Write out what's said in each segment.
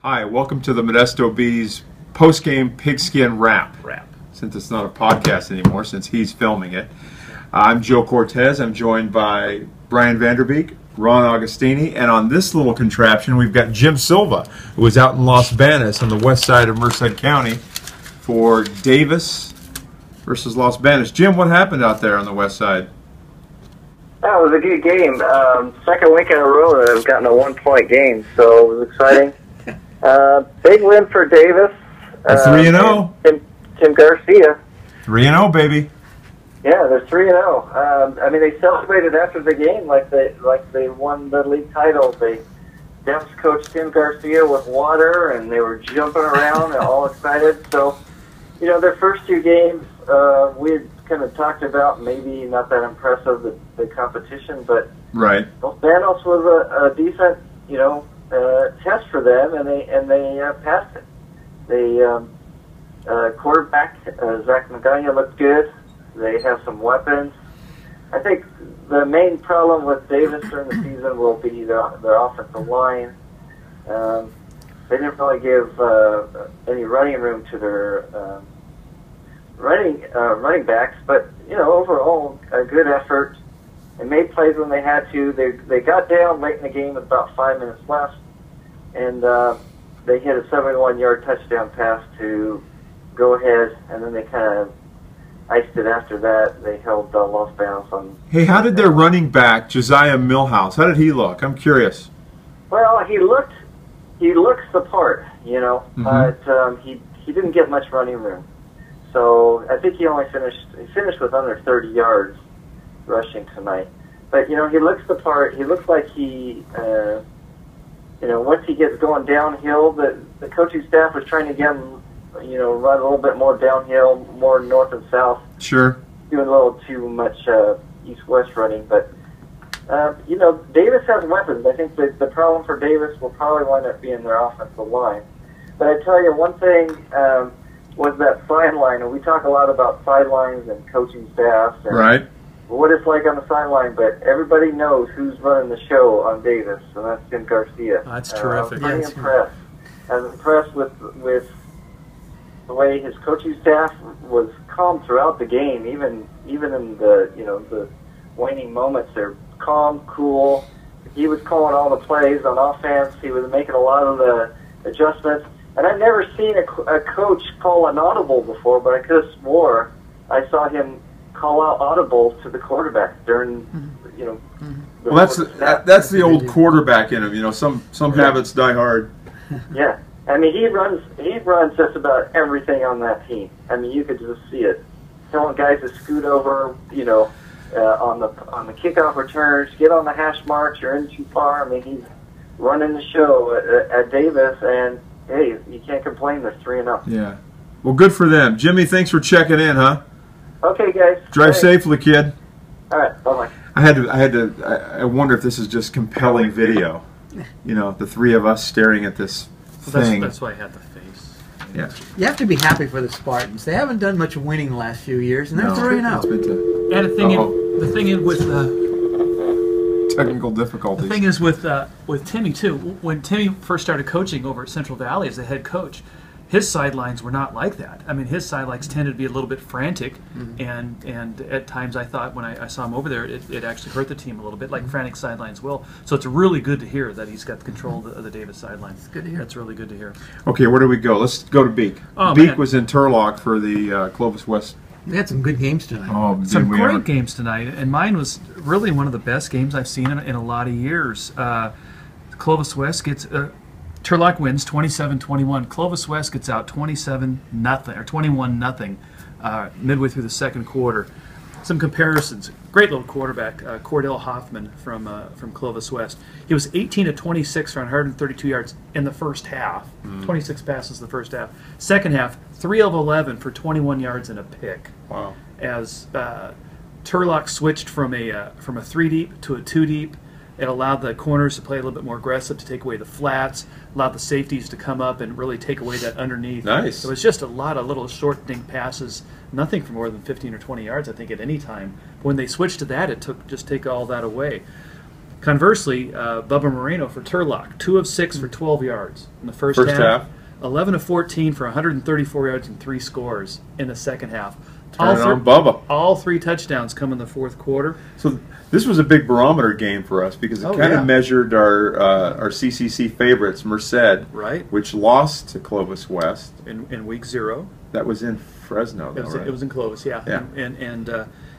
Hi, welcome to the Modesto Bee's post-game pigskin wrap. Since it's not a podcast anymore, since he's filming it. I'm Joe Cortez. I'm joined by VanderBeek, Ron Agostini, and on this little contraption we've got Jim Silva, who was out in Los Banos on the west side of Merced County for Davis versus Los Banos. Jim, what happened out there on the west side? That was a good game. Second week in a row that I've gotten a one-point game, so it was exciting. Big win for Davis. 3-0. Tim Garcia. 3-0, baby. Yeah, they're 3-0. I mean, they celebrated after the game like they won the league title. Dems coach Tim Garcia with water, and they were jumping around and all excited. So, you know, their first two games, we had kind of talked about maybe not that impressive the competition, but right. Los Banos was a decent, you know, test for them, and they passed it. They quarterback Zach Magana looked good. They have some weapons. I think the main problem with Davis during the season will be their offensive line. They didn't really give any running room to their running backs, but you know, overall a good effort. They made plays when they had to. They got down late in the game with about 5 minutes left, and they hit a 71-yard touchdown pass to go ahead, and then they kind of iced it after that. They held Los Banos on. Hey, how did their running back Josiah Millhouse? How did he look? I'm curious. Well, he looks the part, you know, but he didn't get much running room. So I think he finished with under 30 yards rushing tonight. But you know, he looks the part. He looks like he, you know, once he gets going downhill, the coaching staff was trying to get him, you know, run a little bit more downhill, more north and south. Sure. Doing a little too much east-west running, but you know, Davis has weapons. I think the problem for Davis will probably wind up being their offensive line. But I tell you, one thing was that sideline, and we talk a lot about sidelines and coaching staffs and right. What it's like on the sideline, but everybody knows who's running the show on Davis, and that's Tim Garcia. That's terrific. I'm pretty impressed. I was impressed with the way his coaching staff was calm throughout the game, even in the, you know, the waning moments. They're calm, cool. He was calling all the plays on offense. He was making a lot of the adjustments. And I've never seen a coach call an audible before, but I could have swore I saw him call out audibles to the quarterback during, you know. Well, that's the old quarterback in him. You know, some habits die hard. Yeah. I mean, he runs just about everything on that team. I mean, you could just see it. Telling guys to scoot over, you know, on the kickoff returns, get on the hash marks. You're in too far. I mean, he's running the show at Davis, and hey, you can't complain. They're 3-0. Yeah. Well, good for them. Jimmy, thanks for checking in, huh? Okay, guys. Drive safely, kid. All right. Bye-bye. I wonder if this is just compelling video. You know, the three of us staring at this thing. That's why I had the face. Yeah. You have to be happy for the Spartans. They haven't done much winning the last few years, and they're 3-0. And the thing is with technical difficulties. The thing is with Timmy too. When Timmy first started coaching over at Central Valley as the head coach, his sidelines were not like that. I mean, his sidelines tended to be a little bit frantic, and at times I thought when I saw him over there, it actually hurt the team a little bit, like frantic sidelines will. So it's really good to hear that he's got the control of the Davis sidelines. It's good to hear. That's really good to hear. Okay, where do we go? Let's go to Beek. Oh, Beek was in Turlock for the Clovis West. We had some good games tonight. Oh, some great games tonight, and mine was really one of the best games I've seen in a lot of years. Clovis West gets... Turlock wins 27-21. Clovis West gets out 27-0 or 21-0 midway through the second quarter. Some comparisons. Great little quarterback, Cordell Hoffman from Clovis West. He was 18-26 for 132 yards in the first half. 26 passes the first half. Second half, 3 of 11 for 21 yards and a pick. Wow. As Turlock switched from a 3-deep to a 2-deep. It allowed the corners to play a little bit more aggressive, to take away the flats, allowed the safeties to come up and really take away that underneath. Nice. It was just a lot of little short dink passes, nothing for more than 15 or 20 yards, I think, at any time. When they switched to that, it took all that away. Conversely, Bubba Moreno for Turlock, 2 of 6 for 12 yards in the first half. 11 of 14 for 134 yards and 3 scores in the second half. Bubba. All 3 touchdowns come in the fourth quarter. So this was a big barometer game for us because it kind of measured our CCC favorites, Merced, right, which lost to Clovis West in week 0. That was in Fresno, though, right? It was in Clovis, yeah.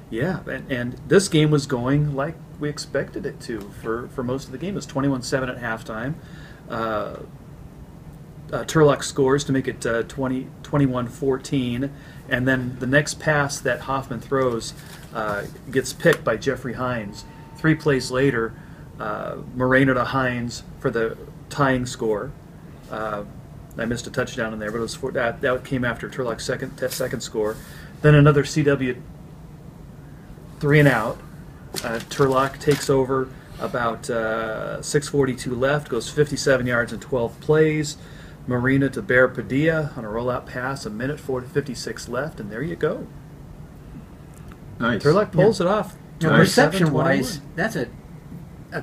And this game was going like we expected it to for most of the game. It was 21-7 at halftime. Turlock scores to make it 21-14, and then the next pass that Hoffman throws gets picked by Jeffrey Hines. 3 plays later, Moreno to Hines for the tying score. I missed a touchdown in there, but it was that came after Turlock's second score. Then another CW 3 and out. Turlock takes over about 6:42 left, goes 57 yards and 12 plays. Marina to Bear Padilla on a rollout pass, 1:56 left, and there you go. Nice. Turlock pulls it off. Reception-wise, that's a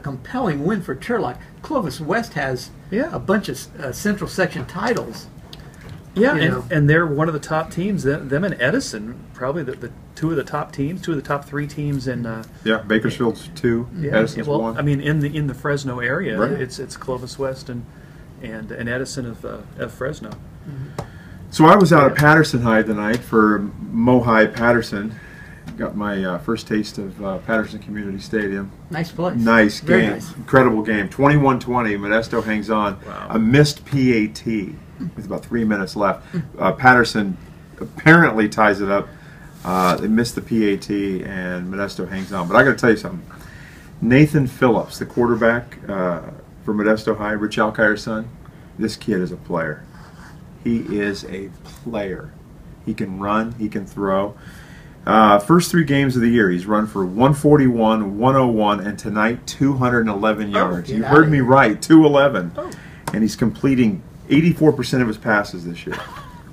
compelling win for Turlock. Clovis West has a bunch of Central Section titles. Yeah, and they're one of the top teams. Them and Edison, probably the 2 of the top teams, 2 of the top 3 teams in. Bakersfield's 2, Edison's 1. I mean, in the Fresno area, right. it's Clovis West and Edison of Fresno. Mm-hmm. So I was out at Patterson High tonight for Mohai Patterson. Got my first taste of Patterson Community Stadium. Nice place. Nice game. Very nice. Incredible game. 21-20. Modesto hangs on. Wow. A missed PAT with about 3 minutes left. Patterson apparently ties it up. They missed the PAT, and Modesto hangs on. But I got to tell you something. Nathan Phillips, the quarterback for Modesto High, Rich Alkire's son, this kid is a player. He is a player. He can run. He can throw. First 3 games of the year, he's run for 141, 101, and tonight 211 yards. You heard me right, 211. And he's completing 84% of his passes this year.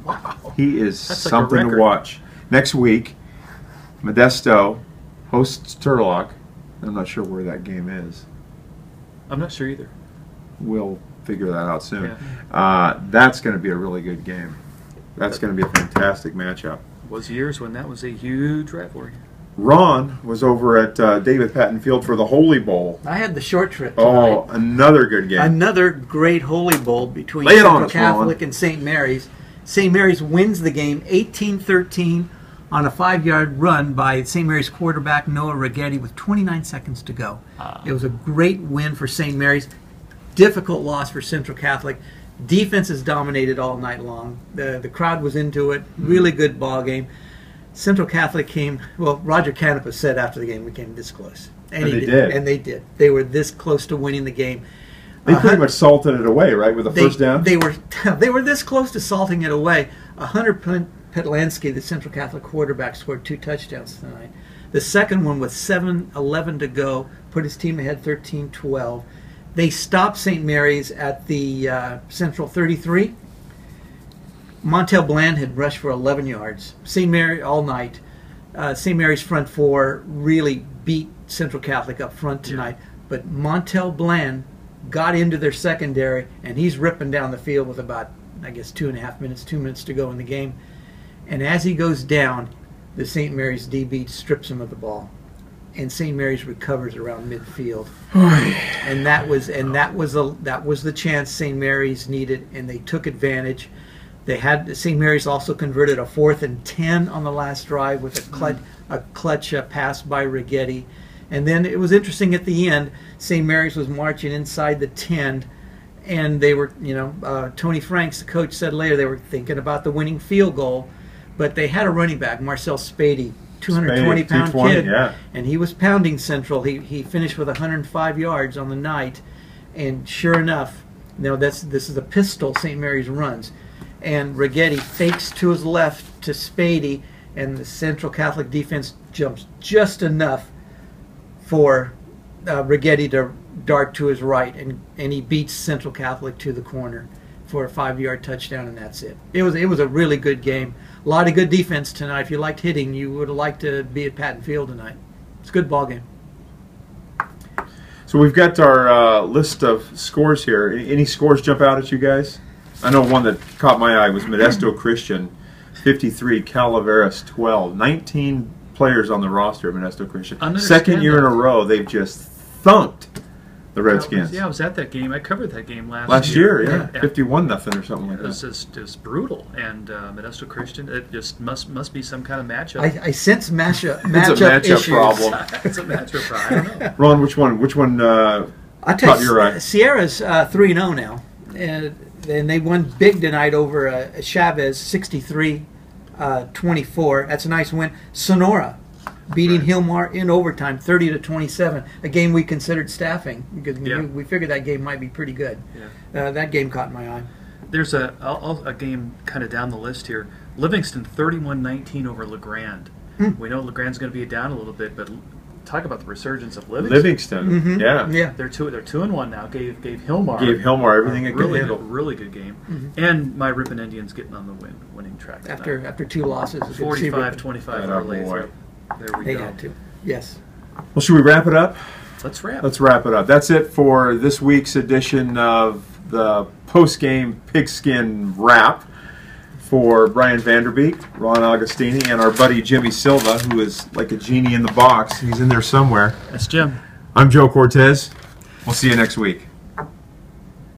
Wow. He is That's something like to watch. Next week, Modesto hosts Turlock. I'm not sure where that game is. I'm not sure either. We'll figure that out soon. Yeah. That's going to be a really good game. That's going to be a fantastic matchup. Was years when that was a huge rivalry. Ron was over at David Patton Field for the Holy Bowl. I had the short trip tonight. Oh, another good game. Another great Holy Bowl between Lay it on Central us, Catholic Ron. and St. Mary's. St. Mary's wins the game 18-13 on a 5-yard run by St. Mary's quarterback Noah Righetti with 29 seconds to go. It was a great win for St. Mary's. Difficult loss for Central Catholic. Defenses dominated all night long. The crowd was into it. Really good ball game. Central Catholic came, well, Roger Canepa said after the game, we came this close. And they did. And they did. They were this close to winning the game. They pretty much salted it away, right, with the first down? They were this close to salting it away. Hunter Petlansky, the Central Catholic quarterback, scored 2 touchdowns tonight. The second one with 7:11 to go put his team ahead 13-12. They stopped St. Mary's at the Central 33. Montel Bland had rushed for 11 yards. St. Mary all night. St. Mary's front 4 really beat Central Catholic up front tonight. But Montel Bland got into their secondary, and he's ripping down the field with about, I guess, 2.5 minutes, 2 minutes to go in the game. And as he goes down, the St. Mary's DB strips him of the ball, and St. Mary's recovers around midfield. and that was the chance St. Mary's needed, and they took advantage. They had St. Mary's also converted a 4th and 10 on the last drive with a clutch pass by Righetti. And then it was interesting at the end. St. Mary's was marching inside the 10, and they were, Tony Franks, the coach, said later they were thinking about the winning field goal, but they had a running back, Marcel Spady, 220-pound kid, and he was pounding Central. He finished with 105 yards on the night, and sure enough, this is a pistol St. Mary's runs. And Righetti fakes to his left to Spady, and the Central Catholic defense jumps just enough for Righetti to dart to his right, and he beats Central Catholic to the corner for a 5-yard touchdown, and that's it. It was a really good game. A lot of good defense tonight. If you liked hitting, you would have liked to be at Patton Field tonight. It's a good ball game. So we've got our list of scores here. Any scores jump out at you guys? I know one that caught my eye was Modesto Christian, 53, Calaveras 12. 19 players on the roster of Modesto Christian. Second year in a row, they've just thumped the Redskins. Yeah, I was at that game. I covered that game last year. Yeah, 51-0 or something like that. It was just brutal. And Modesto Christian, it just must be some kind of matchup. I sense matchup it's a matchup issues. problem. It's a matchup problem. I don't know. Ron, which one caught your eye? Sierra's 3-0 now. And they won big tonight over Chavez, 63-24. That's a nice win. Sonora beating Hillmar in overtime, 30-27. A game we considered staffing because we figured that game might be pretty good. Yeah. That game caught my eye. There's a game kind of down the list here. Livingston 31-19 over LeGrand. We know LeGrand's going to be down a little bit, but talk about the resurgence of Livingston. Yeah. They're 2-1 now. Gave Hillmar everything it could handle. Really good game. And my Ripon Indians getting on the winning track tonight. After 2 losses, 45-25 early. There we go. They had to. Yes. Well, should we wrap it up? Let's wrap it up. That's it for this week's edition of the Postgame Pigskin Wrap. For Brian VanderBeek, Ron Agostini, and our buddy Jimmy Silva, who is like a genie in the box. He's in there somewhere. That's Jim. I'm Joe Cortez. We'll see you next week.